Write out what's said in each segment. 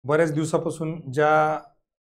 बऱ्याच दिवसापासून ज्या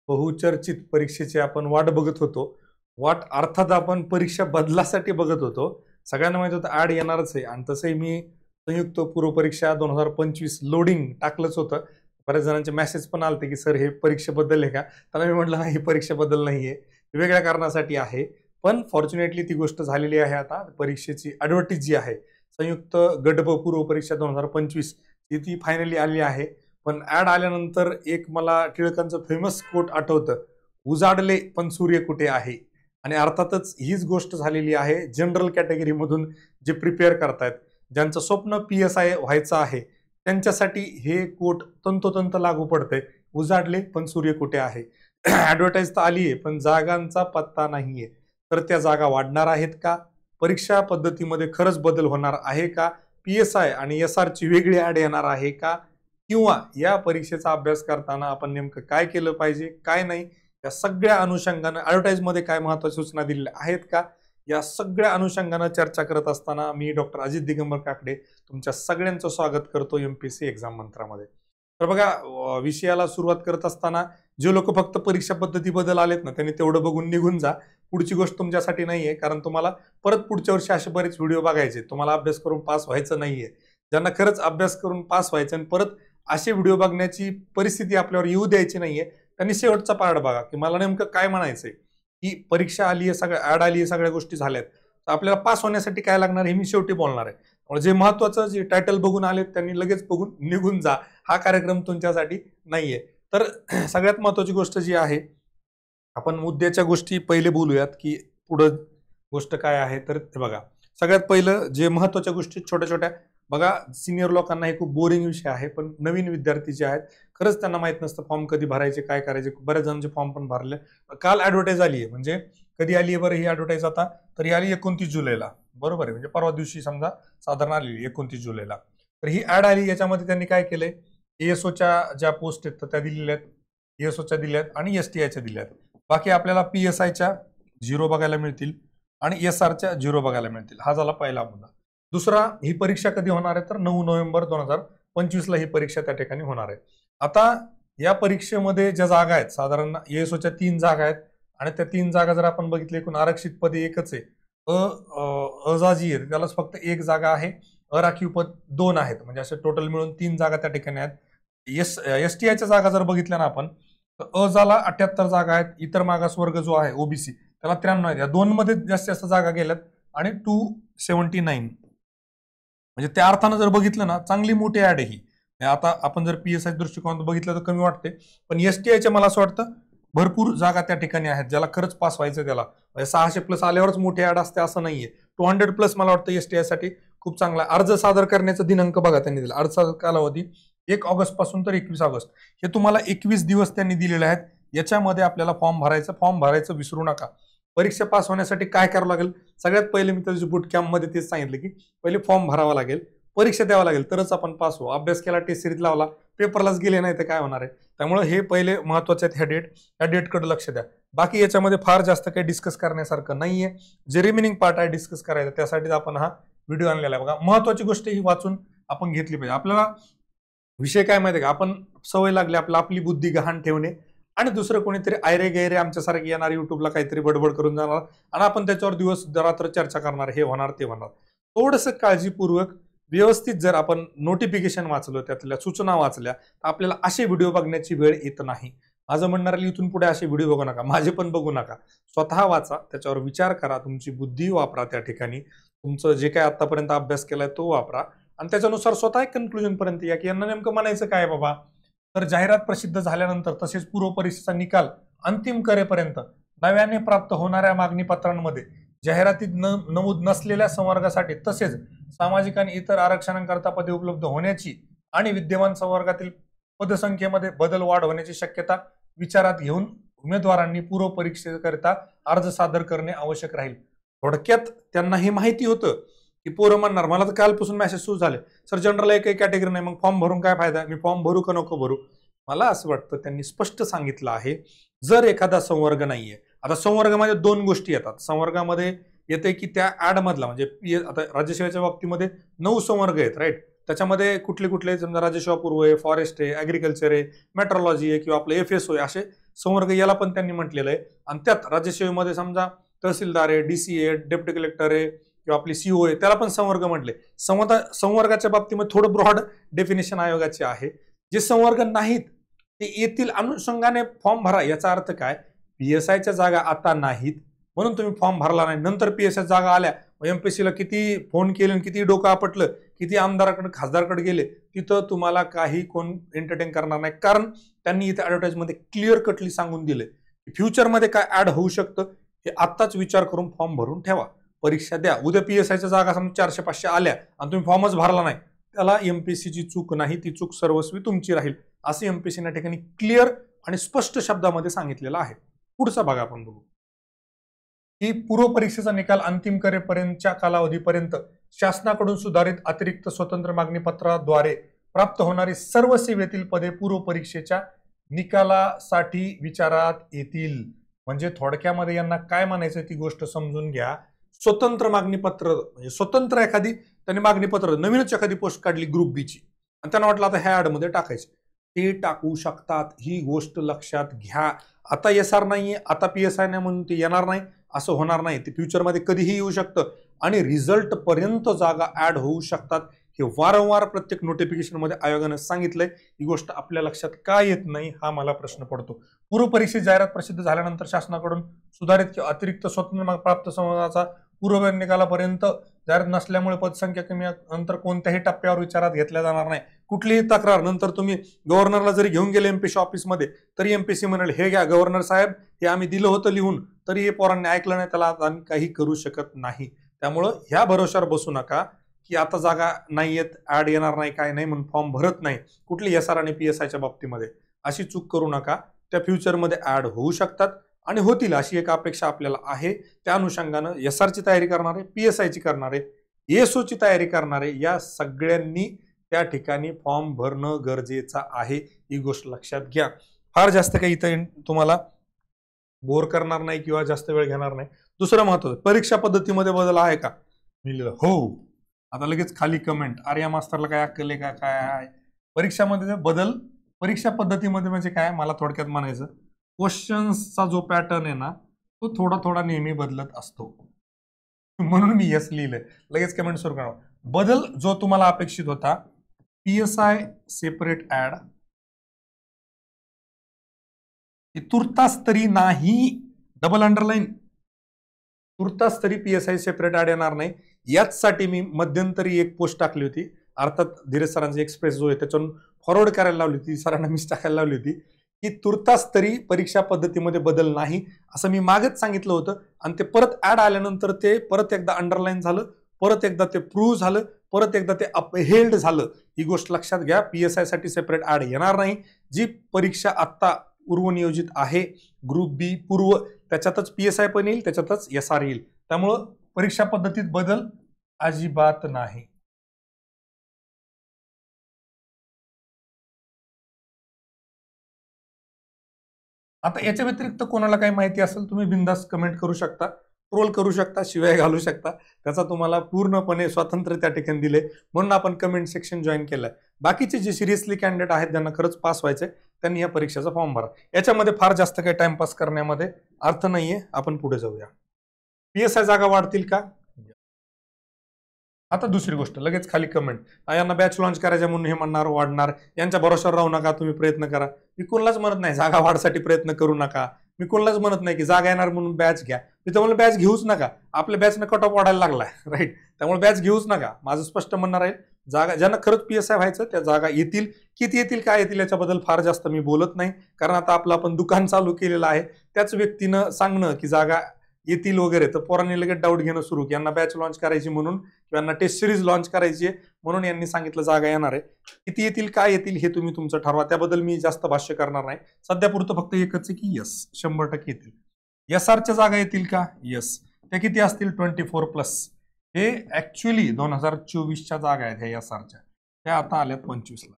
बहुचर्चित परीक्षेची आपण वाट बघत होतो, वाट अर्थात आपण परीक्षा बदलासाठी बघत होतो. सगळ्यांना माहित होतं ॲड येणारच आहे आणि तसंही मी संयुक्त पूर्व परीक्षा 2025 लोडिंग टाकलंच होतं. बऱ्याच जणांचे मेसेज पण आलते की सर हे परीक्षेबद्दल आहे का? त्याला मी म्हटलं नाही, ही परीक्षेबद्दल नाहीये, वेगळ्या कारणासाठी आहे. पण फॉर्च्युनेटली ती गोष्ट झालेली आहे. आता परीक्षेची ॲडव्हर्टाइज जी आहे संयुक्त गटब पूर्व परीक्षा 2025 ती फायनली आली आहे. पण ऍड आल्यानंतर एक मला टिळकांचं फेमस कोट आठवतं, उजाडले पण सूर्य कुठे आहे. आणि अर्थातच हीच गोष्ट झालेली आहे जनरल कॅटेगरीमधून जे प्रिपेअर करतायत, ज्यांचं स्वप्न PSI व्हायचं आहे, त्यांच्यासाठी हे कोट तंतोतंत लागू पडतंय. उजाडले पण सूर्य कुठे आहे. ऍडव्हर्टाईज तर आली आहे पण जागांचा पत्ता नाहीये. तर त्या जागा वाढणार आहेत का? परीक्षा पद्धतीमध्ये खरंच बदल होणार आहे का? PSI आणि SR ची वेगळी ऍड येणार आहे का? किंवा या परीक्षेचा अभ्यास करताना आपण नेमकं काय केलं पाहिजे, काय नाही, या सगळ्या अनुषंगानं ॲडव्हर्टाईजमध्ये काय महत्त्वाच्या सूचना दिलेल्या आहेत का, या सगळ्या अनुषंगानं चर्चा करत असताना मी डॉक्टर अजित दिगंबर काकडे तुमच्या सगळ्यांचं स्वागत करतो MPSC एक्झाम मंत्रामध्ये. तर बघा, विषयाला सुरुवात करत असताना जे लोक फक्त परीक्षा पद्धतीबद्दल आलेत ना, त्यांनी तेवढं बघून निघून जा. पुढची गोष्ट तुमच्यासाठी नाहीये, कारण तुम्हाला परत पुढच्या वर्षी असे बरेच व्हिडिओ बघायचे. तुम्हाला अभ्यास करून पास व्हायचं नाहीये. ज्यांना खरंच अभ्यास करून पास व्हायचं आणि परत असे व्हिडिओ बघण्याची परिस्थिती आपल्यावर येऊ द्यायची नाहीये, त्यांनी शेवटचा पार्ट बघा की मला नेमकं काय म्हणायचंय. की परीक्षा आली आहे, सगळं ऍड आली आहे, सगळ्या गोष्टी झाल्यात, तर आपल्याला पास होण्यासाठी काय लागणार हे मी शेवटी बोलणार आहे. त्यामुळे जे महत्वाचं, जे टायटल बघून आलेत त्यांनी लगेच बघून निघून जा. हा कार्यक्रम तुमच्यासाठी नाहीये. तर सगळ्यात महत्वाची गोष्ट जी आहे, आपण मुद्द्याच्या गोष्टी पहिले बोलूयात की पुढं गोष्ट काय आहे. तर बघा, सगळ्यात पहिलं जे महत्वाच्या गोष्टी छोट्या छोट्या बघा, सिनियर लोकांना हे खूप बोरिंग विषय आहे, पण नवीन विद्यार्थी जे आहेत खरंच त्यांना माहित नसतं फॉर्म कधी भरायचे, काय करायचे. बऱ्याच जणांचे फॉर्म पण भरले. काल ऍडव्हर्टाईज आली आहे, म्हणजे कधी आली आहे बरं ही ऍडव्हर्टाईज? आता तर ही आली 29 जुलैला, बरोबर आहे, म्हणजे परवा दिवशी समजा साधारण आली 29 जुलैला. तर ही ऍड आली. याच्यामध्ये त्यांनी काय केलंय, ASOच्या ज्या पोस्ट आहेत तर त्या दिलेल्या आहेत, ASOच्या दिल्यात आणि STIच्या दिल्यात. बाकी आपल्याला PSIच्या 0 बघायला मिळतील आणि SRच्या 0 बघायला मिळतील. हा झाला पहिला मुद्दा. दुसरा, ही परीक्षा कधी होणार आहे तर 9 नोव्हेंबर 2025 ला ही परीक्षा त्या ठिकाणी होणार आहे. आता या परीक्षेमध्ये ज्या जागा आहेत, साधारण ASOच्या 3 जागा आहेत आणि त्या 3 जागा जर आपण बघितले, एकूण आरक्षित पदे एकच आहे. अजाजी आहे त्यालाच फक्त 1 जागा आहे, अराखीव पद 2 आहेत, म्हणजे असे टोटल मिळून 3 जागा त्या ठिकाणी आहेत. STIच्या जागा जर बघितल्या ना आपण, तर अजाला 78 जागा आहेत, इतर मागासवर्ग जो आहे OBC त्याला 93 आहेत. या 2 मध्ये जास्तीत जास्त जागा गेल्यात आणि 279, म्हणजे त्या अर्थानं जर बघितलं ना, चांगली मोठी ऍड आहे ही. आता आपण जर PSI दृष्टिकोनातून बघितलं तर कमी वाटते, पण STIच्या मला असं वाटतं भरपूर जागा त्या ठिकाणी आहेत. ज्याला खरंच पास व्हायचं त्याला 600+ आल्यावरच मोठी ऍड असते असं नाहीये. 200+ मला वाटतं STI साठी खूप चांगला. अर्ज सादर करण्याचा दिनांक बघा त्यांनी दिला, अर्ज सादर कालावधी 1 ऑगस्ट पासून तर 21 ऑगस्ट, हे तुम्हाला 21 दिवस त्यांनी दिलेले आहेत. याच्यामध्ये आपल्याला फॉर्म भरायचं विसरू नका. परीक्षा पास होण्यासाठी काय करावं लागेल? सगळ्यात पहिले मी त्याच्या बुट कॅम्प मध्ये तेच सांगितलं की पहिले फॉर्म भरावा लागेल, परीक्षा द्यावा लागेल, तरच आपण पास होऊ. अभ्यास केला, टेस्ट सिरीज लावला, पेपरलाच गेले नाही तर काय होणार आहे? त्यामुळे हे पहिले महत्वाचे आहेत. ह्या डेटकडे लक्ष द्या. बाकी याच्यामध्ये फार जास्त काही डिस्कस करण्यासारखं नाहीये. जे रिमेनिंग पार्ट आहे डिस्कस करायचं, त्यासाठी आपण हा व्हिडिओ आणलेला आहे. बघा, महत्वाची गोष्ट ही वाचून आपण घेतली पाहिजे. आपल्याला विषय काय माहिती का, आपण सवय लागली आपली बुद्धी गहाण ठेवणे आणि दुसरं कोणीतरी आयरे गैरे आमच्यासारखे येणार, युट्यूबला काहीतरी बडबड करून जाणार आणि आपण त्याच्यावर दिवस रात्र चर्चा करणार, हे होणार ते होणार. थोडंसं काळजीपूर्वक व्यवस्थित जर आपण नोटिफिकेशन वाचलं, त्यातल्या सूचना वाचल्या, तर आपल्याला असे व्हिडिओ बघण्याची वेळ येत नाही. माझं म्हणणार, इथून पुढे असे व्हिडिओ बघू नका, माझे पण बघू नका. स्वतः वाचा, त्याच्यावर विचार करा, तुमची बुद्धी वापरा, त्या ठिकाणी तुमचं जे काय आतापर्यंत अभ्यास केलाय तो वापरा आणि त्याच्यानुसार स्वतः एक कन्क्लुजन पर्यंत या की यांना नेमकं म्हणायचं काय बाबा. तर जाहिरात प्रसिद्ध झाल्यानंतर तसेच पूर्व परीक्षेचा निकाल अंतिम करेपर्यंत नव्याने प्राप्त होणाऱ्या मागणी पत्रांमध्ये जाहिरातीत नमूद नसलेल्या संवर्गासाठी तसेच सामाजिक आणि इतर आरक्षणांकरता पदे उपलब्ध होण्याची आणि विद्यमान संवर्गातील पदसंख्येमध्ये बदल वाढ होण्याची शक्यता विचारात घेऊन उमेदवारांनी पूर्व परीक्षेकरिता अर्ज सादर करणे आवश्यक राहील. थोडक्यात त्यांना हे माहिती होतं की पोरं म्हणणार, मला तर कालपासून मेसेज सुरू झाले, सर जनरल एक कॅटेगरी नाही, मग फॉर्म भरून काय फायदा, मी फॉर्म भरू का नको भरू? मला असं वाटतं त्यांनी स्पष्ट सांगितलं आहे, जर एखादा संवर्ग नाहीये. आता संवर्गामध्ये 2 गोष्टी येतात. संवर्गामध्ये येते की त्या ऍड मधला, म्हणजे आता राज्यसेवेच्या बाबतीमध्ये 9 संवर्ग आहेत, राईट. त्याच्यामध्ये कुठले कुठले समजा राजसेवा पूर्व आहे, फॉरेस्ट आहे, ऍग्रिकल्चर आहे, मेट्रोलॉजी आहे किंवा आपलं FSO आहे, असे संवर्ग याला पण त्यांनी म्हटलेलं आहे. आणि त्यात राज्यसेवेमध्ये समजा तहसीलदार आहे, DC आहे, डेप्युटी कलेक्टर आहे किंवा आपली CO आहे, त्याला पण संवर्ग म्हटले. संवर्गाच्या बाबतीमध्ये थोडं ब्रॉड डेफिनेशन आयोगाचे आहे. जे संवर्ग नाहीत ते येथील अनुषंगाने फॉर्म भरा. याचा अर्थ काय, PSIच्या जागा आता नाहीत म्हणून तुम्ही फॉर्म भरला नाही, नंतर PSI जागा आल्या, MPSCला किती फोन केले, किती डोकं आपटलं, किती आमदाराकडे खासदारकडे गेले, तिथं तुम्हाला काही कोण एंटरटेन करणार नाही. कारण त्यांनी इथे ऍडव्हर्टाइजमध्ये क्लिअर कटली सांगून दिले की फ्युचरमध्ये काय ऍड होऊ शकतं हे आत्ताच विचार करून फॉर्म भरून ठेवा, परीक्षा द्या. उद्या PSIच्या जागा समजा 400-500 आल्या आणि तुम्ही फॉर्मच भरला नाही, त्याला MPSCची चूक नाही, ती चूक सर्वस्वी तुमची राहील, असे MPSCने ठिकाणी क्लिअर आणि स्पष्ट शब्दामध्ये सांगितलेलं आहे. पुढचा भाग आपण बघू की पूर्व परीक्षेचा निकाल अंतिम करेपर्यंतच्या कालावधीपर्यंत शासनाकडून सुधारित अतिरिक्त स्वतंत्र मागणी पत्राद्वारे प्राप्त होणारी सर्व सेवेतील पदे पूर्व परीक्षेच्या निकालासाठी विचारात येतील. म्हणजे थोडक्यामध्ये यांना काय म्हणायचं ती गोष्ट समजून घ्या. स्वतंत्र मागणी पत्र म्हणजे स्वतंत्र एखादी त्यांनी मागणी पत्र, नवीनच एखादी पोस्ट काढली ग्रुप बीची आणि त्यांना वाटलं आता ह्या ऍडमध्ये टाकायचं, ते टाकू शकतात. ही गोष्ट लक्षात घ्या. आता SR नाहीये, आता PSI नाही म्हणून ते येणार नाही असं होणार नाही. ते फ्युचरमध्ये कधीही येऊ शकतं आणि रिझल्ट पर्यंत जागा ऍड होऊ शकतात. हे वारंवार प्रत्येक नोटिफिकेशनमध्ये आयोगाने सांगितलंय. ही गोष्ट आपल्या लक्षात का येत नाही हा मला प्रश्न पडतो. पूर्व परीक्षेची जाहिरात प्रसिद्ध झाल्यानंतर शासनाकडून सुधारित किंवा अतिरिक्त स्वतंत्र प्राप्त संवादाचा पूर्व निकालापर्यंत जाहिरात नसल्यामुळे पदसंख्या कमी नंतर कोणत्याही टप्प्यावर विचारात घेतल्या जाणार नाही. कुठलीही तक्रार नंतर तुम्ही गव्हर्नरला जरी घेऊन गेले MPSC ऑफिसमध्ये तरी MPSC म्हणेल हे घ्या गव्हर्नर साहेब, हे आम्ही दिलं होतं लिहून, तरी हे पोरांनी ऐकलं नाही, त्याला आम्ही काही करू शकत नाही. त्यामुळं ह्या भरोशावर बसू नका की आता जागा नाहीयेत, ऍड येणार नाही, काय नाही म्हणून फॉर्म भरत नाही. कुठली SR आणि PSIच्या बाबतीमध्ये अशी चूक करू नका. त्या फ्युचरमध्ये ऍड होऊ शकतात आणि होतील अशी एक अपेक्षा आपल्याला आहे. त्या अनुषंगानं SRची तयारी करणारे, PSIची करणारे, ESOची तयारी करणारे या सगळ्यांनी त्या ठिकाणी फॉर्म भरणं गरजेचं आहे. ही गोष्ट लक्षात घ्या. फार जास्त काही इथं तुम्हाला बोर करणार नाही किंवा जास्त वेळ घेणार नाही. दुसरं महत्त्वाचं, परीक्षा पद्धतीमध्ये बदल आहे का? मी लिहिलं हो. आता लगेच खाली कमेंट, अरे या मास्तरला काय अक्कल आहे का, काय आहे परीक्षामध्ये बदल? परीक्षा पद्धतीमध्ये म्हणजे काय, मला थोडक्यात म्हणायचं, क्वेश्चन्सचा जो पॅटर्न आहे ना तो थोडा थोडा नेहमी बदलत असतो, म्हणून मी यस लिहिलंय. लगेच कमेंट सुरू करा. बदल जो तुम्हाला अपेक्षित होता, PSI सेपरेट ऍड तुर्तास तरी नाही, डबल अंडरलाईन, तुर्तास तरी PSI सेपरेट ऍड येणार नाही. याचसाठी मी मध्यंतरी एक पोस्ट टाकली होती, अर्थात धीरज सरांचा एक्सप्रेस जो आहे त्याच्यातून फॉरवर्ड करायला लावली होती, सरांना मिस टाकायला लावली होती की तुर्तास तरी परीक्षा पद्धतीमध्ये बदल नाही असं मी मागच सांगितलं होतं. आणि ते परत ऍड आल्यानंतर ते परत एकदा अंडरलाईन झालं, परत एकदा ते प्रूव्ह झालं, परत एकदा ते अपहेल्ड झालं. ही गोष्ट लक्षात घ्या. PSI साठी सेपरेट ऍड येणार नाही. जी परीक्षा आत्ता पूर्वनियोजित आहे ग्रुप बी पूर्व, त्याच्यातच PSI पण येईल, त्याच्यातच SR येईल. त्यामुळं परीक्षा पद्धतीत बदल अजिबात नाही. आता याच्या व्यतिरिक्त कोणाला काही माहिती असेल तुम्ही बिनधास्त कमेंट करू शकता, ट्रोल करू शकता, शिवाय घालू शकता. त्याचा तुम्हाला पूर्णपणे स्वातंत्र्य त्या ठिकाणी दिले म्हणून आपण कमेंट सेक्शन जॉईन केलंय. बाकीचे जे सिरियसली कॅन्डिडेट आहेत ज्यांना खरंच पास व्हायचंय त्यांनी या परीक्षेचा फॉर्म भरा. याच्यामध्ये फार जास्त काही टाइमपास करण्यामध्ये अर्थ नाहीये. आपण पुढे जाऊया. PSI जागा वाढतील का? आता दुसरी गोष्ट, लगेच खाली कमेंट, यांना बॅच लॉन्च करायच्या म्हणून हे म्हणणार वाढणार, यांच्या भरोशावर राहू नका, तुम्ही प्रयत्न करा. मी कोणालाच म्हणत नाही जागा वाढसाठी प्रयत्न करू नका. मी कोणालाच म्हणत नाही की जागा येणार म्हणून बॅच घ्या. मी तर म्हणलं बॅच घेऊच नका. आपल्या बॅचनं कट ऑफ वाढायला लागलाय, राईट. त्यामुळे बॅच घेऊच नका. माझं स्पष्ट म्हणणार आहे, जागा ज्यांना खरंच PSI व्हायचं त्या जागा येतील. किती येतील, काय येतील याच्याबद्दल फार जास्त मी बोलत नाही, कारण आता आपलं आपण दुकान चालू केलेलं आहे. त्याच व्यक्तीनं सांगणं की जागा येतील वगैरे तर पोरांनी लगेच डाऊट घेणं सुरू की यांना बॅच लॉन्च करायची म्हणून किंवा यांना टेस्ट सिरीज लॉन्च करायची म्हणून यांनी सांगितलं जागा येणार आहे. किती येतील, काय येतील हे तुम्ही तुमचं ठरवा. त्याबद्दल मी जास्त भाष्य करणार नाही. सध्या पुरतं फक्त एकच आहे की यस 100% येतील. SRच्या जागा येतील का? यस. त्या किती असतील? 24+. हे ऍक्च्युअली 2024च्या जागा आहेत ह्या SRच्या, त्या आता आल्यात 25ला.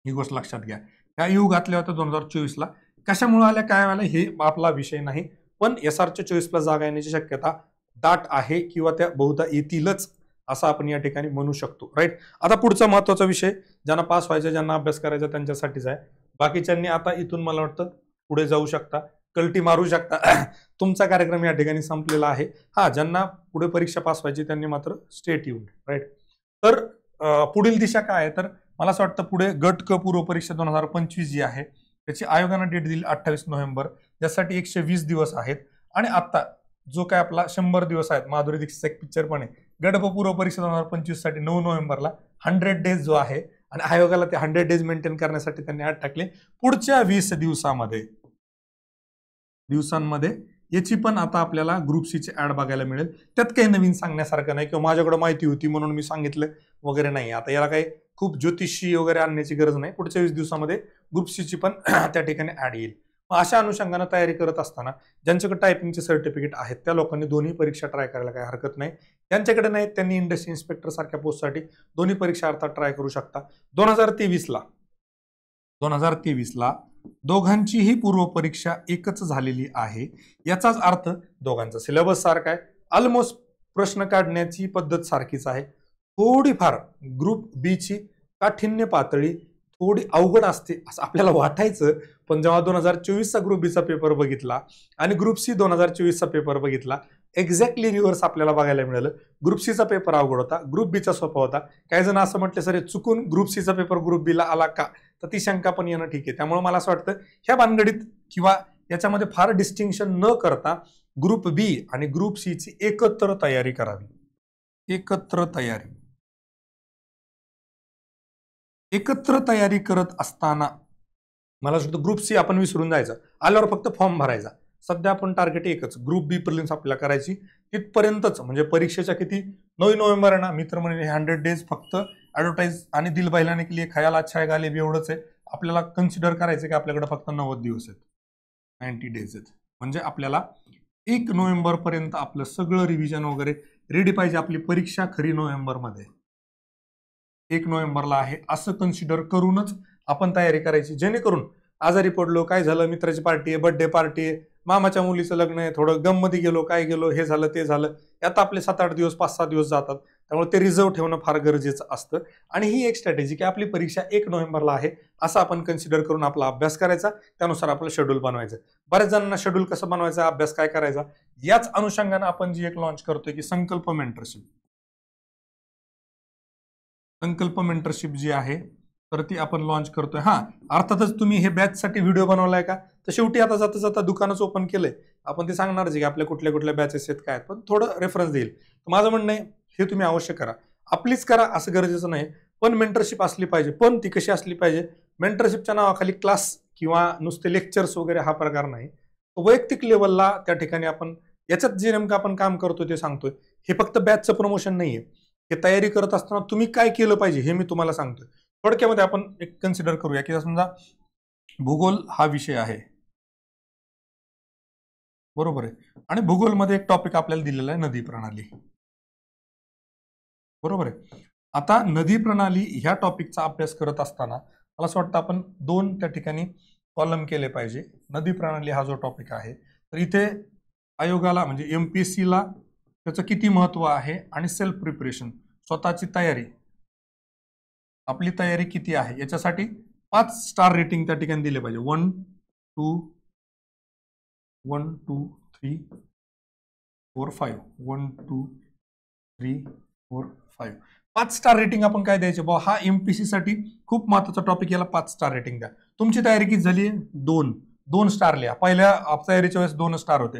ही गोष्ट लक्षात घ्या. ह्या येऊ घातल्या होत्या 2024ला. कशामुळे आल्या, काय आल्या हे आपला विषय नाही, पण SRच्या 24+ जागा येण्याची शक्यता दाट आहे किंवा त्या बहुधा येतीलच असं आपण या ठिकाणी म्हणू शकतो, राईट. आता पुढचा महत्वाचा विषय ज्यांना पास व्हायचा, ज्यांना अभ्यास करायचा त्यांच्यासाठीच आहे. बाकीच्यांनी आता इथून मला वाटतं पुढे जाऊ शकता, कल्टी मारू शकता. तुमचा कार्यक्रम या ठिकाणी संपलेला आहे. हा, ज्यांना पुढे परीक्षा पास व्हायची त्यांनी मात्र स्टे ट्यून्ड, राईट. तर पुढील दिशा काय आहे, तर मला असं वाटतं पुढे गट क पूर्व परीक्षा 2025 जी आहे त्याची आयोगानं डेट दिली 28 नोव्हेंबर, ज्यासाठी 120 दिवस आहेत. आणि आता जो काय आपला 100 दिवस आहेत, माधुरी दीक्षितचा एक पिक्चर पण आहे, गट प पूर्व परीक्षा 2025 साठी 9 नोव्हेंबरला 100 डेज जो आहे, आणि आयोगाला ते 100 डेज मेंटेन करण्यासाठी त्यांनी अट टाकले पुढच्या 20 दिवसांमध्ये याची पण आता आपल्याला ग्रुप सी ची ऍड बघायला मिळेल. त्यात काही नवीन सांगण्यासारखं नाही किंवा माझ्याकडे माहिती होती म्हणून मी सांगितलं वगैरे नाही. आता याला काही खूप ज्योतिषी वगैरे आणण्याची गरज नाही. पुढच्या 20 दिवसामध्ये ग्रुप सी ची पण त्या ठिकाणी ऍड येईल. अशा अनुषंगाने तयारी करत असताना ज्यांच्याकडे टायपिंगचे सर्टिफिकेट आहेत त्या लोकांनी दोन्ही परीक्षा ट्राय करायला काही हरकत नाही. ज्यांच्याकडे नाहीत त्यांनी इंडस्ट्री इन्स्पेक्टर सारख्या पोस्टसाठी दोन्ही परीक्षा अर्थात ट्राय करू शकता. 2023 ला दोघांचीही पूर्व परीक्षा एकच झालेली आहे. याचाच अर्थ दोघांचा सिलेबस सारखा आहे, ऑलमोस्ट प्रश्न काढण्याची पद्धत सारखीच आहे. थोडीफार ग्रुप बी ची काठिण्य पातळी थोडी अवघड असते असं आपल्याला वाटायचं, पण जेव्हा 2024चा ग्रुप बीचा पेपर बघितला आणि ग्रुप सी 2024चा पेपर बघितला, एक्झॅक्टली रिव्हर्स आपल्याला बघायला मिळालं. ग्रुप सीचा पेपर अवघड होता, ग्रुप बीचा सोपा होता. काही जण असं म्हटले सर चुकून ग्रुप सीचा पेपर ग्रुप बीला आला का, तर ती शंका पण येणं ठीक आहे. त्यामुळे मला असं वाटतं ह्या भानगडीत किंवा याच्यामध्ये फार डिस्टिंक्शन न करता ग्रुप बी आणि ग्रुप सी ची एकत्र तयारी करावी. एकत्र तयारी करत असताना मला असं वाटतं ग्रुप सी आपण विसरून जायचं, आल्यावर फक्त फॉर्म भरायचा. सध्या आपण टार्गेट एकच, ग्रुप बी प्रिलिम्स आपल्याला करायची तिथपर्यंतच. म्हणजे परीक्षेच्या किती 9 नोव्हेंबर आहे ना, मित्र म्हणजे 100 डेज फक्त ऍडव्हर्टाईज आणि दिल बहलाने के लिए खयाल अच्छा है गालिब एवढंच आहे. आपल्याला कन्सिडर करायचं की आपल्याकडे फक्त 90 दिवस आहेत, 90 डेज आहेत. म्हणजे आपल्याला 1 नोव्हेंबर पर्यंत आपलं सगळं रिव्हिजन वगैरे रेडी पाहिजे. आपली परीक्षा खरी नोव्हेंबरमध्ये 1 नोव्हेंबरला आहे असं कन्सिडर करूनच आपण तयारी करायची, जेणेकरून आजारी पडलो, काय झालं, मित्राची पार्टी आहे, बर्थडे पार्टी आहे, मामाच्या मुलीचं लग्न आहे, थोडं गममध्ये गेलो, काय गेलो, हे झालं ते झालं, यात आपले 7-8 दिवस 5-6 दिवस जातात. त्यामुळे ते रिझर्व ठेवणं फार गरजेचं असतं. आणि ही एक स्ट्रॅटेजी की आपली परीक्षा 1 नोव्हेंबरला आहे असं आपण कन्सिडर करून आपला अभ्यास करायचा, त्यानुसार आपलं शेड्यूल बनवायचं. बऱ्याच जणांना शेड्यूल कसं बनवायचं, अभ्यास काय करायचा, याच अनुषंगाने आपण जी एक लॉन्च करतोय की संकल्प मेंटरशिप जी आहे तर ती आपण लॉन्च करतोय. हा, अर्थातच तुम्ही हे बॅचसाठी व्हिडिओ बनवलाय का, तर शेवटी आता जाता जाता दुकानच ओपन केलंय, आपण ते सांगणारच की आपल्या कुठल्या कुठल्या बॅचेस आहेत काय, पण थोडं रेफरन्स देईल. माझं म्हणणं आहे हे तुम्ही अवश्य करा, आपलीच करा असं गरजेचं नाही, पण मेंटरशिप असली पाहिजे. पण ती कशी असली पाहिजे, मेंटरशिपच्या नावाखाली क्लास किंवा नुसते लेक्चर्स वगैरे हा प्रकार नाही. वैयक्तिक लेवलला त्या ठिकाणी आपण याच्यात जे नेमकं आपण काम करतोय ते सांगतोय. हे फक्त बॅचचं प्रमोशन नाहीये, हे तयारी करत असताना तुम्ही काय केलं पाहिजे हे मी तुम्हाला सांगतोय. थोडक्यामध्ये आपण एक कन्सिडर करूया की समजा भूगोल हा विषय आहे, बरोबर आहे, आणि भूगोलमध्ये एक टॉपिक आपल्याला दिलेला आहे नदी प्रणाली, बरोबर आहे. आता नदी प्रणाली ह्या टॉपिकचा अभ्यास करत असताना मला असं वाटतं आपण 2 त्या ठिकाणी कॉलम केले पाहिजे. नदी प्रणाली हा जो टॉपिक आहे तर इथे आयोगाला म्हणजे MPSC ला त्याचं किती महत्व आहे आणि सेल्फ प्रिपरेशन स्वतःची तयारी, आपली तयारी किती आहे याच्यासाठी 5 स्टार रेटिंग त्या ठिकाणी दिले पाहिजे. 1 2 3 4 5 1 2 3 4 5 5 स्टार रेटिंग आपण काय द्यायचे बा, हा MPSC साठी खूप महत्वाचा टॉपिक, याला 5 स्टार रेटिंग द्या. तुमची तयारी किती झाली, 2 स्टार लिहा. पहिल्या तयारीच्या वेळेस 2 स्टार होते,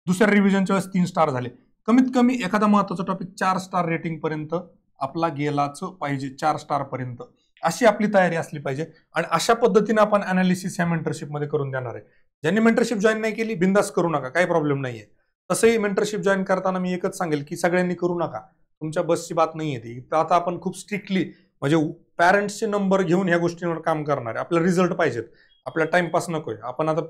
दुसऱ्या रिव्हिजनच्या वेळेस 3 स्टार झाले. कमीत कमी एखादा महत्वाचा टॉपिक 4 स्टार रेटिंग पर्यंत आपला गेलाच पाहिजे, 4 स्टार पर्यंत अशी आपली तयारी असली पाहिजे. आणि अशा पद्धतीने आपण अनालिसिस ह्या मेंटरशिप मध्ये करून देणार आहे. ज्यांनी मेंटरशिप जॉईन नाही केली बिंदास करू नका, काही प्रॉब्लेम नाहीये. तसंही मेंटरशिप जॉईन करताना मी एकच सांगेल की सगळ्यांनी करू नका, तुमच्या बसची बात नाहीये ती. तर आता आपण खूप स्ट्रिक्टली म्हणजे पॅरेंट्सचे नंबर घेऊन ह्या गोष्टींवर काम करणार आहे. आपल्याला रिझल्ट पाहिजेत, आपला टाइमपास नकोय. आपण आता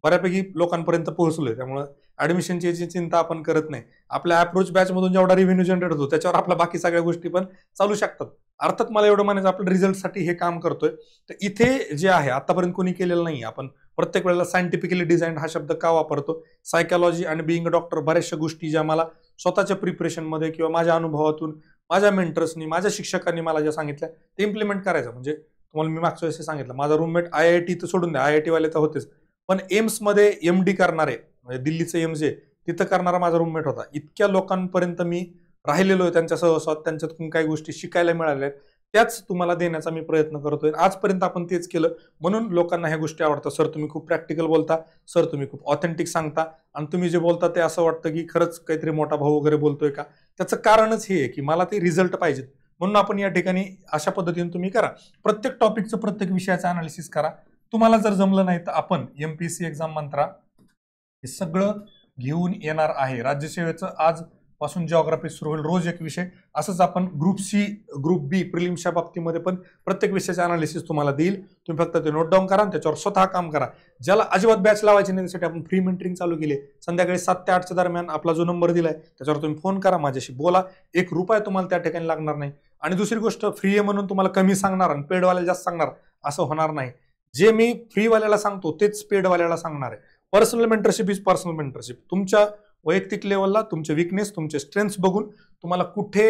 बऱ्यापैकी लोकांपर्यंत पोहोचलोय, त्यामुळे ऍडमिशनची चिंता आपण करत नाही. आपल्या अप्रोच बॅच मधून जेवढा रेव्हेन्यू जनरेट होतो त्याच्यावर आपल्या बाकी सगळ्या गोष्टी पण चालू शकतात. अर्थात मला एवढं म्हणायचं आपण रिझल्टसाठी हे काम करतोय. तर इथे जे आहे आतापर्यंत कोणी केलेलं नाही. आपण प्रत्येक वेळेला सायंटिफिकली डिझाईन हा शब्द का वापरतो, सायकॉलॉजी आणि बिईंग अ डॉक्टर बऱ्याचशा गोष्टी ज्या मला स्वतःच्या प्रिपरेशनमध्ये किंवा माझ्या अनुभवातून माझ्या मेंटर्सनी, माझ्या शिक्षकांनी मला जे सांगितलं ते इम्प्लिमेंट करायचं. म्हणजे तुम्हाला मी मागच्या वेळेस सांगितलं, माझा रूममेट IIT तर सोडून द्या, IIT वाले तर होतेच, पण एम्समध्ये MD करणारे, म्हणजे दिल्लीचं एम्स आहे तिथं करणारा माझा रूममेट होता. इतक्या लोकांपर्यंत मी राहिलेलो आहे त्यांच्या सहवासात, त्यांच्यातून काही गोष्टी शिकायला मिळाल्या आहेत, त्याच तुम्हाला देण्याचा मी प्रयत्न करतोय. आजपर्यंत आपण तेच केलं, म्हणून लोकांना ह्या गोष्टी आवडतात. सर तुम्ही खूप प्रॅक्टिकल बोलता, सर तुम्ही खूप ऑथेंटिक सांगता, आणि तुम्ही जे बोलता ते असं वाटतं की खरंच काहीतरी मोठा भाऊ वगैरे बोलतोय का. त्याचं कारणच हे आहे की मला ते रिझल्ट पाहिजेत, म्हणून आपण या ठिकाणी अशा पद्धतीने तुम्ही करा. प्रत्येक टॉपिकचं, प्रत्येक विषयाचं अनालिसिस करा. तुम्हाला जर जमलं नाही तर आपण MPSC एक्झाम मंत्रा हे सगळं घेऊन येणार आहे. राज्यसेवेचं आजपासून जिओग्राफी सुरू होईल, रोज एक विषय. असंच आपण ग्रुप C, ग्रुप B प्रिलिम्सच्या बाबतीमध्ये पण प्रत्येक विषयाचे अनालिसिस तुम्हाला देईल. तुम्ही फक्त ते नोट डाऊन करा आणि त्याच्यावर स्वतः काम करा. ज्याला अजिबात बॅच लावायची नाही त्यासाठी आपण फ्री मेंटरिंग चालू केली. संध्याकाळी 7 ते 8च्या दरम्यान आपला जो नंबर दिलाय त्याच्यावर तुम्ही फोन करा, माझ्याशी बोला. ₹1 तुम्हाला त्या ठिकाणी लागणार नाही. आणि दुसरी गोष्ट, फ्री आहे म्हणून तुम्हाला कमी सांगणार आणि पेडवाल्याला जास्त सांगणार असं होणार नाही. जे मी फ्रीवाल्याला सांगतो तेच पेडवाल्याला सांगणार आहे. Personal mentorship is personal mentorship. तुमच्या वैयक्तिक लेवलला तुमचे विकनेस, तुमचे स्ट्रेंथ्स बघून तुम्हाला कुठे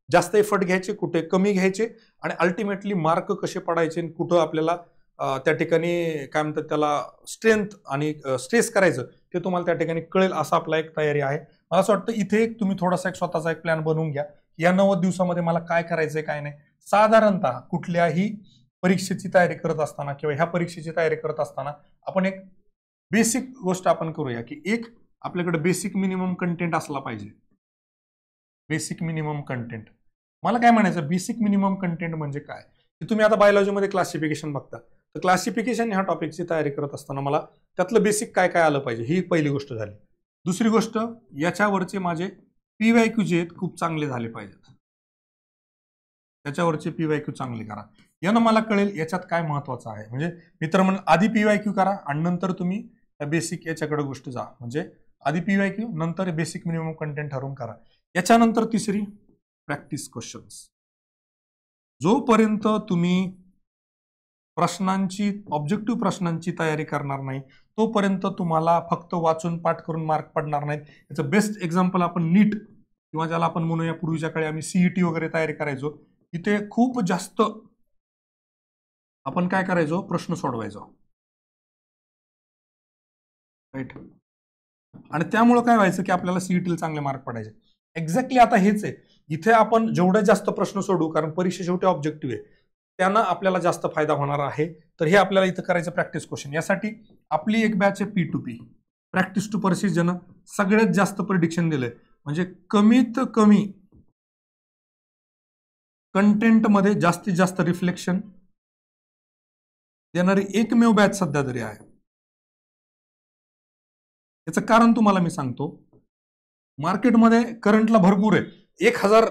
जास्त एफर्ट घ्यायचे, कुठे कमी घ्यायचे, आणि अल्टिमेटली मार्क कसे पडायचे, कुठं आपल्याला त्या ठिकाणी काय म्हणतात त्याला स्ट्रेंथ आणि स्ट्रेस करायचं ते तुम्हाला त्या ठिकाणी कळेल, असा आपला एक तयारी आहे. मला असं वाटतं इथे तुम्ही थोडासा एक स्वतःचा एक प्लॅन बनवून घ्या. या 90 दिवसामध्ये मला काय करायचंय काय नाही. साधारणतः कुठल्याही परीक्षेची तयारी करत असताना किंवा ह्या परीक्षेची तयारी करत असताना आपण एक बेसिक गोष्ट आपण करूया की एक आपल्याकडे बेसिक मिनिमम कंटेंट असला पाहिजे. बेसिक मिनिमम कंटेंट, मला काय म्हणायचं, बेसिक मिनिमम कंटेंट म्हणजे काय, की तुम्ही आता बायोलॉजीमध्ये क्लासिफिकेशन बघता, तर क्लासिफिकेशन ह्या टॉपिकची तयारी करत असताना मला त्यातलं बेसिक काय काय आलं पाहिजे, ही पहिली गोष्ट झाली. दुसरी गोष्ट, याच्यावरचे माझे PYQ जे आहेत खूप चांगले झाले पाहिजेत. त्याच्यावरचे PYQ चांगले करा. यानं मला कळेल याच्यात काय महत्वाचं आहे. म्हणजे मित्र म्हणून आधी PYQ करा आणि नंतर तुम्ही बेसिक याच्याकडे गोष्ट जा. म्हणजे आधी PYQ नंतर बेसिक मिनिमम कंटेंट ठरवून करा. याच्यानंतर तिसरी प्रॅक्टिस क्वेश्चन्स. जोपर्यंत तुम्ही प्रश्नांची, ऑब्जेक्टिव्ह प्रश्नांची तयारी करणार नाही तोपर्यंत तुम्हाला फक्त वाचून पाठ करून मार्क पडणार नाहीत. याचं बेस्ट एक्झाम्पल आपण नीट किंवा ज्याला आपण म्हणूया पूर्वीच्या काळी आम्ही CET वगैरे तयारी करायचो, तिथे खूप जास्त आपण काय करायचो, प्रश्न सोडवायचो, राईट. आणि त्यामुळे काय व्हायचं की आपल्याला CETला चांगले मार्क पडायचे. एक्झॅक्टली आता हेच आहे. इथे आपण जेवढे जास्त प्रश्न सोडू, कारण परीक्षा शेवटी ऑब्जेक्टिव्ह आहे, त्यांना आपल्याला जास्त फायदा होणार आहे. तर हे आपल्याला इथं करायचं प्रॅक्टिस क्वेश्चन. यासाठी आपली एक बॅच आहे P2P, प्रॅक्टिस टू पर्सिस्ट, ज्यानं सगळ्यात जास्त प्रिडिक्शन दिलंय. म्हणजे कमीत कमी कंटेंटमध्ये जास्तीत जास्त रिफ्लेक्शन देणारी एकमेव बॅच सध्या तरी आहे. याचं कारण तुम्हाला मी सांगतो. मार्केटमध्ये करंटला भरपूर आहे, 1000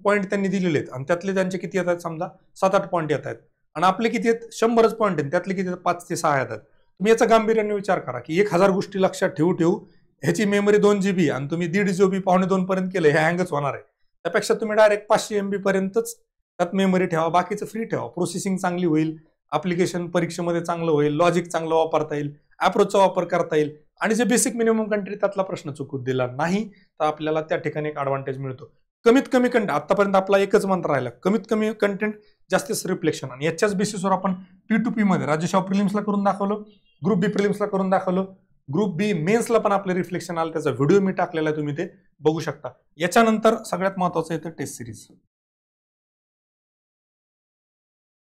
पॉईंट त्यांनी दिलेले आहेत आणि त्यातले त्यांचे किती येत आहेत, समजा 7-8 पॉईंट येत आहेत, आणि आपले किती आहेत, 100च पॉईंट आहेत, त्यातले किती 5 ते 6 येतात. तुम्ही याचा गांभीर्याने विचार करा की 1000 गोष्टी लक्षात ठेवू ह्याची मेमरी 2 GB आणि तुम्ही 1.5 GB 1.5-2 पर्यंत केलं, हे हँगच होणार आहे. त्यापेक्षा तुम्ही डायरेक्ट 500 MB पर्यंतच त्यात मेमरी ठेवा, बाकीचं फ्री ठेवा. प्रोसेसिंग चांगली होईल, ऍप्लिकेशन परीक्षेमध्ये चांगलं होईल, लॉजिक चांगलं वापरता येईल, अप्रोचचा वापर करता येईल, आणि जे बेसिक मिनिमम कंटेंट त्यातला प्रश्न चुकू दिला नाही तर आपल्याला त्या ठिकाणी एक ऍडव्हान्टेज मिळतो. कमीत कमी कंटेंट, आतापर्यंत आपला एकच मंत्र राहिला, कमीत कमी कंटेंट जास्तीत रिफ्लेक्शन. आणि याच्याच बेसिसवर आपण P2P मध्ये राज्यसेवा प्रिलिम्सला करून दाखवलं, ग्रुप B प्रिलिम्सला करून दाखवलं, ग्रुप B मेन्सला पण आपले रिफ्लेक्शन आलं, त्याचा व्हिडिओ मी टाकलेला आहे, तुम्ही ते बघू शकता. याच्यानंतर सगळ्यात महत्वाचं येतं टेस्ट सिरीज.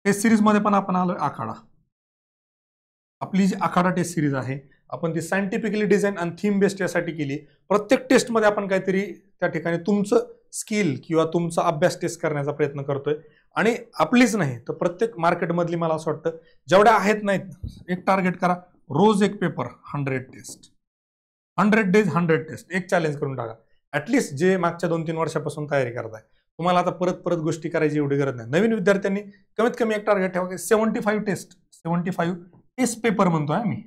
टेस्ट सिरीज मध्ये पण आपण आलोय आखाडा. आपली जी आखाडा टेस्ट सिरीज आहे आपण ती सायंटिफिकली डिझाईन आणि थीम बेस्ड यासाठी केली. प्रत्येक टेस्टमध्ये आपण काहीतरी त्या ठिकाणी तुमचं स्किल किंवा तुमचा अभ्यास टेस्ट करण्याचा प्रयत्न करतोय. आणि आपलीच नाही तर प्रत्येक मार्केटमधली, मला असं वाटतं जेवढ्या आहेत नाहीत, एक टार्गेट करा, रोज एक पेपर, 100 टेस्ट, 100 डेज 100 टेस्ट, एक चॅलेंज करून टाका. ऍटलिस्ट जे मागच्या 2-3 वर्षापासून तयारी करताय, तुम्हाला आता परत परत गोष्टी करायची एवढी गरज नाही. नवीन विद्यार्थ्यांनी कमीत कमी एक टार्गेट ठेवा, 75 टेस्ट, 75 टेस्ट पेपर म्हणतोय आम्ही,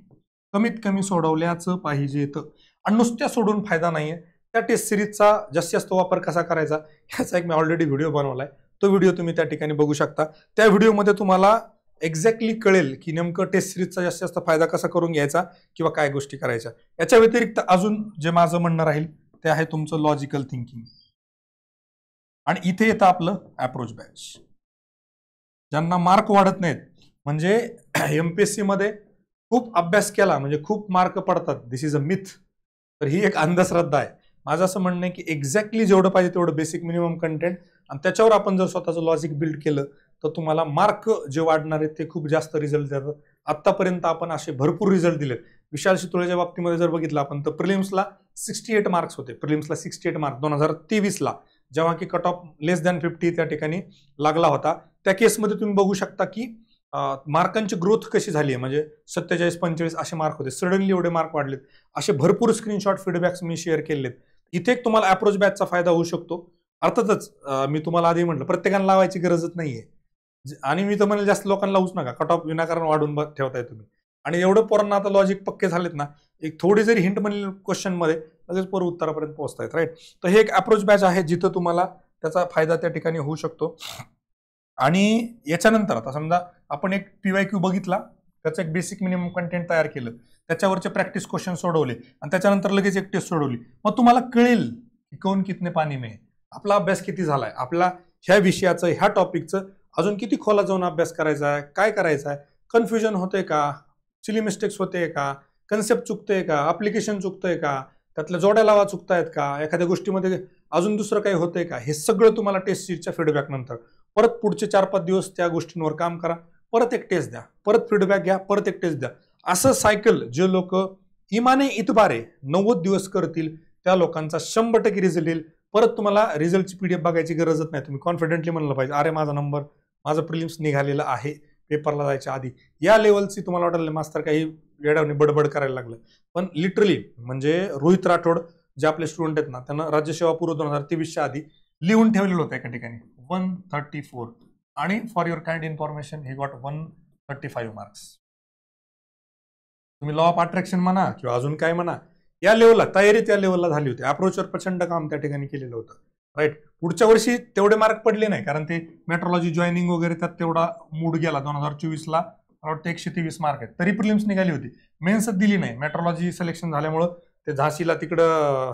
कमीत कमी सोडवल्याचं पाहिजेत. आणि नुसत्या सोडून फायदा नाहीये. त्या टेस्ट सिरीजचा जास्तीत जास्त वापर कसा करायचा ह्याचा एक मी ऑलरेडी व्हिडिओ बनवलाय, तो व्हिडिओ तुम्ही त्या ठिकाणी बघू शकता. त्या व्हिडिओमध्ये तुम्हाला एक्झॅक्टली कळेल की नेमकं टेस्ट सिरीजचा जास्तीत जास्त फायदा कसा करून घ्यायचा किंवा काय गोष्टी करायच्या. याच्या व्यतिरिक्त अजून जे माझं म्हणणं राहील ते आहे तुमचं लॉजिकल थिंकिंग. आणि इथे येतं आपलं अप्रोच बॅच. ज्यांना मार्क वाढत नाहीत, म्हणजे एमपीएससी मध्ये खूप अभ्यास केला म्हणजे खूप मार्क पडतात, दिस इज अ मिथ. तर ही एक अंधश्रद्धा आहे. माझं असं म्हणणं आहे की एक्झॅक्टली जेवढं पाहिजे तेवढं बेसिक मिनिमम कंटेंट आणि त्याच्यावर आपण जर स्वतःचं लॉजिक बिल्ड केलं तर तुम्हाला मार्क जे वाढणार आहेत ते खूप जास्त रिझल्ट देतात. आतापर्यंत आपण असे भरपूर रिझल्ट दिलेत. विशाल शितोळेच्या बाबतीमध्ये जर बघितलं आपण तर प्रिलिम्सला 68 मार्क्स होते, प्रिलिम्सला 68 मार्क 2023ला, जेव्हा की कट ऑफ लेस दॅन 50 त्या ठिकाणी लागला होता. त्या केसमध्ये तुम्ही बघू शकता की मार्कांची ग्रोथ कशी झाली आहे, म्हणजे 47-45 असे मार्क होते, सडनली एवढे मार्क वाढलेत. असे भरपूर स्क्रीनशॉट फीडबॅक्स मी शेअर केलेत. इथे एक तुम्हाला अप्रोच बॅचचा फायदा होऊ शकतो. अर्थातच मी तुम्हाला आधी म्हटलं प्रत्येकाला लावायची गरजच नाहीये आणि मी तर म्हणेल जास्त लोकांना लावूच नका, कट ऑफ विनाकारण वाढून ठेवताय तुम्ही. आणि एवढं पोरांना आता लॉजिक पक्के झालेत ना, एक थोडी जरी हिंट म्हणली क्वेश्चन मध्ये लगेच पोरं उत्तरापर्यंत पोहोचतायत, राईट. तर हे एक अप्रोच बॅच आहे जिथं तुम्हाला त्याचा फायदा त्या ठिकाणी होऊ शकतो. आणि याच्यानंतर आता समजा आपण एक PYQ बघितला, त्याचं एक बेसिक मिनिमम कंटेंट तयार केलं, त्याच्यावरचे प्रॅक्टिस क्वेश्चन सोडवले आणि त्याच्यानंतर लगेच एक टेस्ट सोडवली, मग तुम्हाला कळेल की कौन कितने पाणी में, आपला अभ्यास किती झालाय, आपला ह्या विषयाचं ह्या टॉपिकचं अजून किती खोला जाऊन अभ्यास करायचा आहे, काय करायचं आहे, कन्फ्युजन होते का, सिली मिस्टेक्स होते का, कन्सेप्ट चुकतंय का, अप्लिकेशन चुकतंय का, त्यातल्या जोड्या लावा चुकतायत का, एखाद्या गोष्टीमध्ये अजून दुसरं काही होतंय का, हे सगळं तुम्हाला टेस्ट सीटच्या फीडबॅक नंतर परत पुढचे 4-5 दिवस त्या गोष्टींवर काम करा, परत एक टेस्ट द्या, परत फीडबॅक घ्या, परत एक टेस्ट द्या. असं सायकल जे लोक इमाने इतबारे 90 दिवस करतील त्या लोकांचा 100% रिझल्ट येईल. परत तुम्हाला रिझल्टची PDF बघायची गरजच नाही. तुम्ही कॉन्फिडेंटली म्हणलं पाहिजे, अरे माझा नंबर, माझं प्रिलिम्स निघालेलं आहे पेपरला जायच्या आधी. या लेवलची तुम्हाला वाटेल मास्तर काही वेळाने बडबड करायला लागलं, पण लिटरली म्हणजे रोहित राठोड जे आपले स्टुडंट आहेत ना, त्यांना राज्यसेवा पूर्व 2023च्या आधी लिहून ठेवलेलं होतं एका ठिकाणी 134 आणि for your kind information he got 135 marks. तुम्ही लॉ ऑफ अट्रॅक्शन म्हणा किंवा अजून काय म्हणा, या लेवलला तयारी त्या लेवलला झाली होती. अप्रोचवर प्रचंड काम त्या ठिकाणी केलेलं होतं, राईट. पुढच्या वर्षी तेवढे मार्क पडले नाही कारण ते मेट्रोलॉजी जॉईनिंग वगैरे त्यात तेवढा मूड गेला. 2024ला वाटतं 123 मार्क आहेत, तरी प्रिलिम्स निघाली होती, मेन्सच दिली नाही. मेट्रोलॉजी सिलेक्शन झाल्यामुळं ते झाशीला तिकडं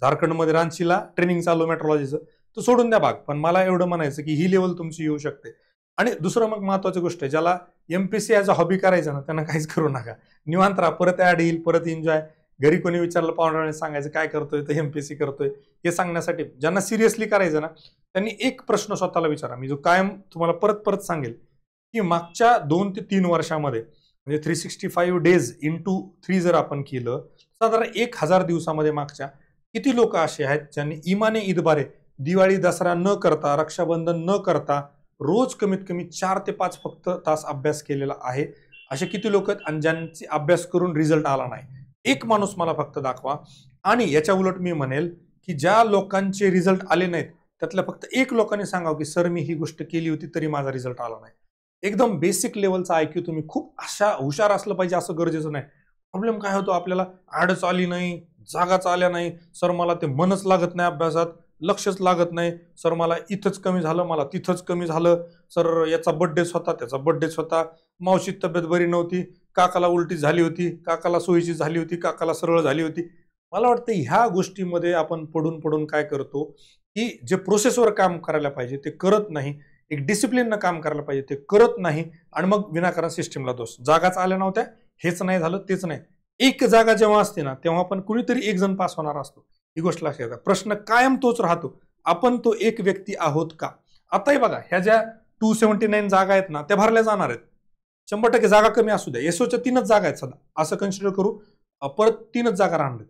झारखंडमध्ये रांचीला ट्रेनिंग चालू मेट्रोलॉजीचं, तो सोडून द्या भाग. पण मला एवढं म्हणायचं की ही लेवल तुमची येऊ शकते. आणि दुसरं मग महत्वाची गोष्ट आहे, ज्याला एमपीएससी ॲज अ हॉबी करायचं ना, त्यांना काहीच करू नका, निवांत राहा, परत ॲड येईल, परत एन्जॉय. घरी कोणी विचारलं पाहुण्याने सांगायचं काय करतोय, तर एमपीएससी करतोय हे सांगण्यासाठी. ज्यांना सिरियसली करायचं ना त्यांनी एक प्रश्न स्वतःला विचारा, मी जो कायम तुम्हाला परत परत सांगेल, की मागच्या 2 ते 3 वर्षामध्ये म्हणजे 365 डेज इंटू 3 जर आपण केलं, साधारण 1000 दिवसामध्ये मागच्या किती लोक असे आहेत ज्यांनी इमाने ईदबारे दिवाळी दसरा न करता, रक्षाबंधन न करता रोज कमीत कमी 4 ते 5 फक्त तास अभ्यास केलेला आहे. असे किती लोक आहेत आणि ज्यांची अभ्यास करून रिझल्ट आला नाही? एक माणूस मला फक्त दाखवा. आणि याच्या उलट मी म्हणेल की ज्या लोकांचे रिझल्ट आले नाहीत त्यातल्या फक्त एक लोकांनी सांगावं की सर मी ही गोष्ट केली होती तरी माझा रिझल्ट आला नाही. एकदम बेसिक लेवलचा IQ तुम्ही खूप अशा हुशार असलं पाहिजे असं गरजेचं नाही. प्रॉब्लेम काय होतो आपल्याला, ॲडच आली नाही, जागाच आल्या नाही, सर मला ते मनच लागत नाही अभ्यासात, लक्षच लागत नाही, सर मला इथंच कमी झालं, मला तिथंच कमी झालं, सर याचा बड्डेच होता, त्याचा बड्डेच होता, मावशीची तब्येत बरी नव्हती, काकाला उलटी झाली होती, काकाला सोयीची झाली होती, काकाला सरळ झाली होती. मला वाटतं ह्या गोष्टीमध्ये आपण पडून पडून काय करतो की जे प्रोसेसवर काम करायला पाहिजे ते करत नाही, एक डिसिप्लिननं काम करायला पाहिजे ते करत नाही, आणि मग विनाकारण सिस्टीमला दोष. जागाच आल्या नव्हत्या, हेच नाही झालं, तेच नाही. एक जागा जेव्हा असते ना तेव्हा पण कुणीतरी एक जण पास होणार असतो, ही गोष्ट लक्षात घ्या. प्रश्न कायम तोच राहतो, आपण तो एक व्यक्ती आहोत का? आताही बघा ह्या ज्या 279 जागा आहेत ना त्या भरल्या जाणार आहेत, 100% जागा कमी असू द्या, एसओच्या 3च जागा आहेत सध्या असं कन्सिडर करू, परत 3च जागा राहणार,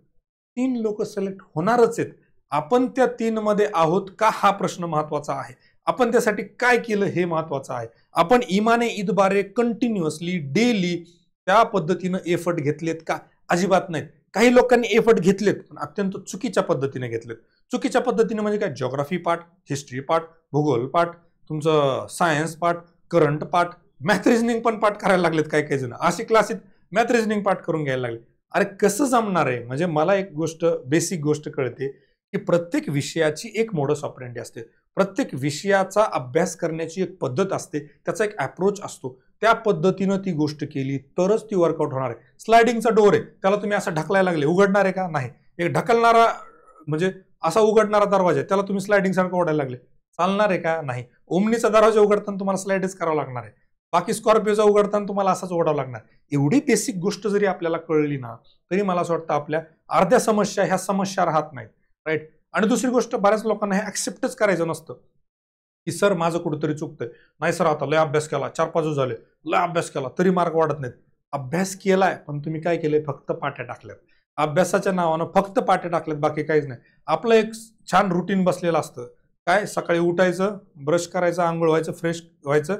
3 लोक सिलेक्ट होणारच आहेत. आपण त्या 3 मध्ये आहोत का हा प्रश्न महत्वाचा आहे. आपण त्यासाठी काय केलं हे महत्वाचं आहे. आपण इमाने ईदबारे कंटिन्युअसली डेली त्या पद्धतीनं एफर्ट घेतलेत का? अजिबात नाहीत. काही लोकांनी एफर्ट घेतलेत पण अत्यंत चुकीच्या पद्धतीने घेतलेत. चुकीच्या पद्धतीने म्हणजे काय, जिओग्राफी पाठ, हिस्ट्री पाठ, भूगोल पाठ, तुमचं सायन्स पाठ, करंट पाठ, मॅथ रिजनिंग पण पाठ करायला लागलेत काही काही जण. अशी क्लासेत मॅथ रिजनिंग पाठ करून घ्यायला लागले. अरे कसं जमणार आहे? म्हणजे मला एक गोष्ट, बेसिक गोष्ट कळते की प्रत्येक विषयाची एक मोडस ऑपरेंडी असते, प्रत्येक विषयाचा अभ्यास करण्याची एक पद्धत असते, त्याचा एक अप्रोच असतो. त्या पद्धतीनं ती गोष्ट केली तरच ती वर्कआउट होणार आहे. स्लायडिंगचा डोर आहे, त्याला तुम्ही असं ढकलायला लागले, उघडणार आहे का? नाही. एक ढकलणारा म्हणजे असा उघडणारा दरवाजा आहे, त्याला तुम्ही स्लायडिंग सारखं ओढायला लागले, चालणार आहे का? नाही. ओमनीचा दरवाजा उघडताना तुम्हाला स्लाइडच करावं लागणार आहे. बाकी स्कॉर्पिओचा उघडताना तुम्हाला असाच ओढावं लागणार. एवढी बेसिक गोष्ट जरी आपल्याला कळली ना, तरी मला असं वाटतं आपल्या अर्ध्या समस्या ह्या समस्या राहत नाहीत, राईट. आणि दुसरी गोष्ट, बऱ्याच लोकांना हे ऍक्सेप्टच करायचं नसतं की सर माझं कुठेतरी चुकतंय. नाही सर, आता लय अभ्यास केला, 4-5 झाले, लय अभ्यास केला तरी मार्क वाढत नाहीत. अभ्यास केलाय, पण तुम्ही काय केलंय? फक्त पाट्या टाकल्यात. अभ्यासाच्या नावानं फक्त पाट्या टाकल्यात, बाकी काहीच नाही. आपलं एक छान रुटीन बसलेलं असतं. काय? सकाळी उठायचं, ब्रश करायचं, आंघोळ व्हायचं, फ्रेश व्हायचं,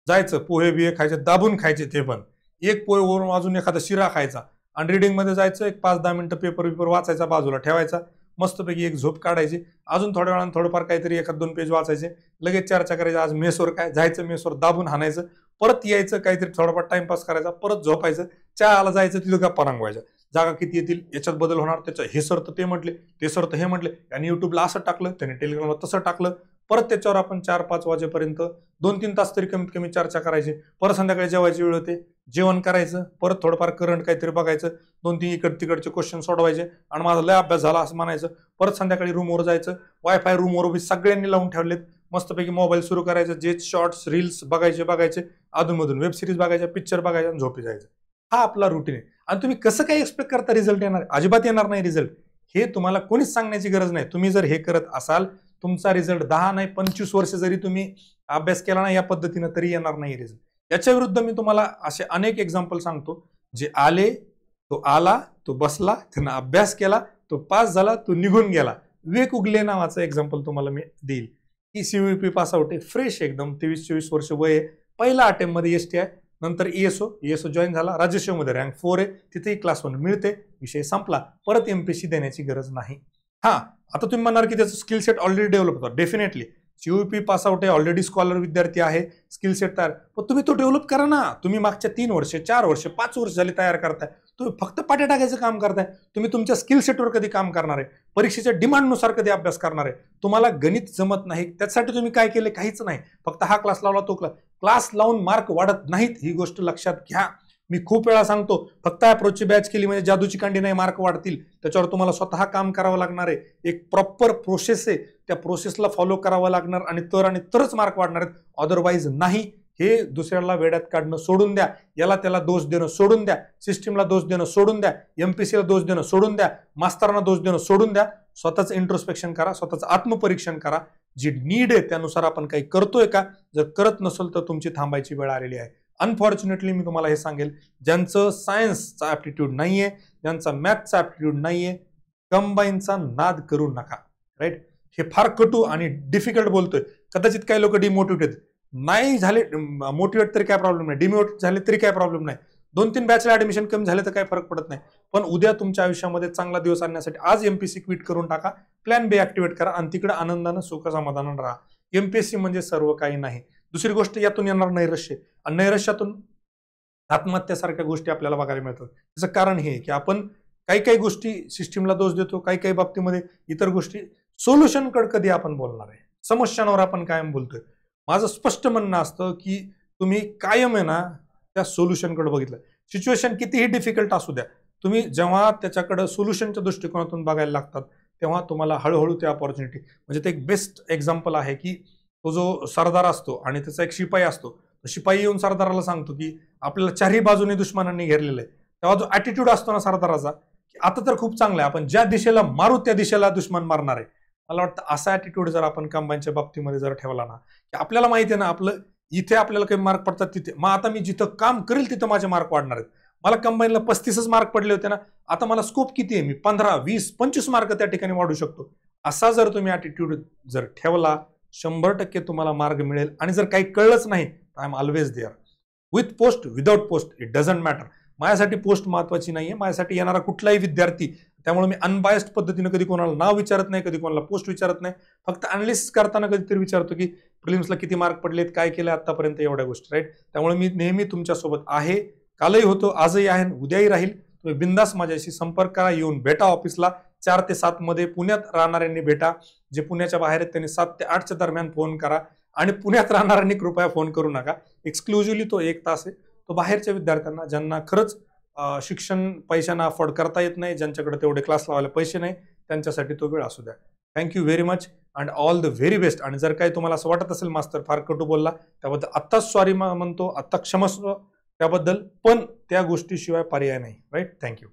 जायचं, पोहे बिहे खायचे, दाबून खायचे, ते पण एक पोहे वरून अजून एखादा शिरा खायचा, आणि रिडिंग मध्ये जायचं, एक 5-10 मिनिटं पेपर वाचायचा, बाजूला ठेवायचा, मस्तपैकी एक झोप काढायची, अजून थोड्या वेळानं थोडंफार काहीतरी 1-2 पेज वाचायचे, लगेच चर्चा करायची, आज मेसवर काय जायचं, मेसवर दाबून हाणायचं, परत यायचं, काहीतरी थोडाफार टाइमपास करायचा, परत झोपायचं, चहाला जायचं, तिथं गप्पा रंगवायच्या. जागा किती येतील, याच्यात बदल होणार, त्याचं हे सर तर ते म्हटले, ते सर तर हे म्हटले, आणि युट्यूबला असं टाकलं, त्याने टेलिग्रामला तसं टाकलं. परत त्याच्यावर आपण 4-5 वाजेपर्यंत 2-3 तास तरी कमीत कमी चर्चा करायची. परत संध्याकाळी जेवायची वेळ होते, जेवण करायचं, परत थोडंफार करंट काहीतरी बघायचं, 2-3 तिकडचे क्वेश्चन सोडवायचे, आणि माझा लय अभ्यास झाला असं म्हणायचं. परत संध्याकाळी रूमवर जायचं, वायफाय रूमवर सगळ्यांनी लावून ठेवलेत, मस्तपैकी मोबाईल सुरू करायचं, जे शॉर्ट्स रील्स बघायचे, अधूनमधून वेब सिरीज बघायच्या, पिक्चर बघायच्या, आणि झोपी जायचं. हा आपला रुटीन आहे. आणि तुम्ही कसं काय एक्सपेक्ट करता रिझल्ट येणार? अजिबात येणार नाही रिझल्ट. हे तुम्हाला कोणीच सांगण्याची गरज नाही. तुम्ही जर हे करत असाल, तुमचा रिझल्ट 10 नाही 25 वर्ष जरी तुम्ही अभ्यास केला ना या पद्धतीनं, तरी येणार नाही रिझल्ट. याच्या विरुद्ध मी तुम्हाला असे अनेक एक्झाम्पल सांगतो, जे आले, तो आला, तो बसला, त्यानं अभ्यास केला, तो पास झाला, तो निघून गेला. विवेक उगले नावाचं एक्झाम्पल तुम्हाला मी देईल, की सीयूपी पास आउट आहे, फ्रेश एकदम, 23-24 वर्ष वय आहे, पहिला अटेम्प्ट मध्ये एसटी आहे, नंतर ESO जॉईन झाला, राज्यसेवेमध्ये रँक 4 आहे, तिथेही क्लास 1 मिळते, विषय संपला, परत MPSC देण्याची गरज नाही. हा, आता तुम्ही म्हणणार की त्याचं स्किल सेट ऑलरेडी डेव्हलप होतं. डेफिनेटली सीयूपी पास आउट आहे, ऑलरेडी स्कॉलर विद्यार्थी आहे, स्किल सेट तयार, पण तुम्ही तो डेव्हलप करा ना. तुम्ही मागच्या 3 वर्ष 4 वर्ष 5 वर्ष झाली तयार करताय, तुम्ही फक्त पाट्या टाकायचं काम करताय. तुम्ही तुमच्या स्किल सेटवर कधी काम करणार आहे? परीक्षेच्या डिमांडनुसार कधी अभ्यास करणार आहे? तुम्हाला गणित जमत नाही, त्यासाठी तुम्ही काय केले? काहीच नाही. फक्त हा क्लास लावला, तो क्लास लावून मार्क वाढत नाहीत, ही गोष्ट लक्षात घ्या. मी खूप वेळा सांगतो, फक्त अप्रोचची बॅच केली म्हणजे जादूची कांडी नाही, मार्क वाढतील. त्याच्यावर तुम्हाला स्वतः काम करावं लागणार आहे. एक प्रॉपर प्रोसेस आहे, त्या प्रोसेसला फॉलो करावं लागणार, आणि तरच मार्क वाढणार आहेत, अदरवाईज नाही. हे दुसऱ्याला वेड्यात काढणं सोडून द्या, याला त्याला दोष देणं सोडून द्या, सिस्टीमला दोष देणं सोडून द्या, MPSCला दोष देणं सोडून द्या, मास्तरांना दोष देणं सोडून द्या. स्वतःच इंट्रोस्पेक्शन करा, स्वतःच आत्मपरीक्षण करा. जी नीड आहे त्यानुसार आपण काही करतोय का? जर करत नसेल तर तुमची थांबायची वेळ आलेली आहे. अनफॉर्च्युनेटली मी तुम्हाला हे सांगेल, ज्यांचं सायन्सचा ऍप्टिट्यूड नाहीये, ज्यांचा मॅथचा ऍप्टिट्यूड नाहीये, कंबाईनचा नाद करू नका, राईट. हे फार कटू आणि डिफिकल्ट बोलतोय. कदाचित काही लोक डिमोटिवेट नाही झाले, मोटिवेट तरी काय प्रॉब्लेम नाही, डिमोटिवेट झाले तरी काय प्रॉब्लेम नाही, 2-3 बॅचला ऍडमिशन कमी झाले तर काय फरक पडत नाही. पण उद्या तुमच्या आयुष्यामध्ये चांगला दिवस आणण्यासाठी आज MPSC क्विट करून टाका, प्लॅन बी ऍक्टिव्हेट करा, आणि तिकडे आनंदानं सुख समाधानानं राहा. MPSC म्हणजे सर्व काही नाही. दुसरी गोष्ट, यातून येणार नैराश्य, आणि नैराश्यातून आत्महत्यासारख्या गोष्टी आपल्याला बघायला मिळतात. त्याचं कारण हे की आपण काही गोष्टी सिस्टीमला दोष देतो, काही बाबतीमध्ये इतर गोष्टी. सोल्युशनकडे कधी आपण बोलणार आहे? समस्यांवर आपण कायम बोलतोय. माझं स्पष्ट म्हणणं असतं की तुम्ही कायम आहे ना त्या सोल्युशनकडे बघितलं. सिच्युएशन कितीही डिफिकल्ट असू द्या, तुम्ही जेव्हा त्याच्याकडे सोल्युशनच्या दृष्टिकोनातून बघायला लागतात, तेव्हा तुम्हाला हळूहळू ते अपॉर्च्युनिटी, म्हणजे ते एक बेस्ट एक्झाम्पल आहे की तो जो सरदार असतो आणि त्याचा एक शिपाई असतो, शिपाई येऊन सरदाराला सांगतो की आपल्याला चारही बाजूने दुश्मनांनी घेरलेलं आहे. तेव्हा जो ऍटिट्यूड असतो ना सरदाराचा, की आता तर खूप चांगलं आहे, आपण ज्या दिशेला मारू त्या दिशेला दुश्मन मारणार आहे. मला वाटतं असा ऍटिट्यूड जर आपण कंबाईनच्या बाबतीमध्ये जर ठेवला ना, की आपल्याला माहिती आहे ना आपलं इथे आपल्याला काही मार्क पडतात तिथे, मग आता मी जिथं काम करेल तिथं माझे मार्क वाढणार आहेत. मला कंबाईनला 35च मार्क पडले होते ना, आता मला स्कोप किती आहे, मी 15, 20, 25 मार्क त्या ठिकाणी वाढू शकतो. असा जर तुम्ही ऍटिट्यूड जर ठेवला, 100% तुम्हाला मार्ग मिळेल. आणि जर काही कळलंच नाही, I am always there, with post without post, it doesn't matter. माझ्यासाठी पोस्ट महत्वाची नाहीये, माझ्यासाठी येणारा कुठलाही विद्यार्थी. त्यामुळे मी अनबायस्ड पद्धतीने कधी कोणाला नाव विचारत नाही, कधी कोणाला पोस्ट विचारत नाही. फक्त अनालिसिस करताना कधीतरी विचारतो की प्रिलिम्सला किती मार्क पडलेत, काय केलं आतापर्यंत, एवढ्या गोष्टी, राईट. त्यामुळे मी नेहमी तुमच्यासोबत आहे, कालही होतो, आजही आहे, उद्याही राहील. तुम्ही बिंदास माझ्याशी संपर्क करा, येऊन भेटा ऑफिसला. 4 ते 7 मध्ये पुण्यात राहणाऱ्यांनी भेटा, जे पुण्याच्या बाहेर आहेत त्यांनी 7 ते 8च्या दरम्यान फोन करा. आणि पुण्यात राहणाऱ्यांनी कृपया फोन करू नका. एक्सक्लुझिव्हली तो 1 तास आहे, तो बाहेरच्या विद्यार्थ्यांना ज्यांना खरंच शिक्षण पैशांना अफोर्ड करता येत नाही, ज्यांच्याकडे तेवढे क्लास लावायला पैसे नाही, त्यांच्यासाठी तो वेळ असू द्या. Thank you very much and all the very best. आणि जर काही तुम्हाला असं वाटत असेल मास्तर फार कटू बोलला त्याबद्दल आत्ताच सॉरी म्हणतो, आत्ता क्षमस्व त्याबद्दल, पण त्या गोष्टीशिवाय पर्याय नाही. राईट. थँक्यू.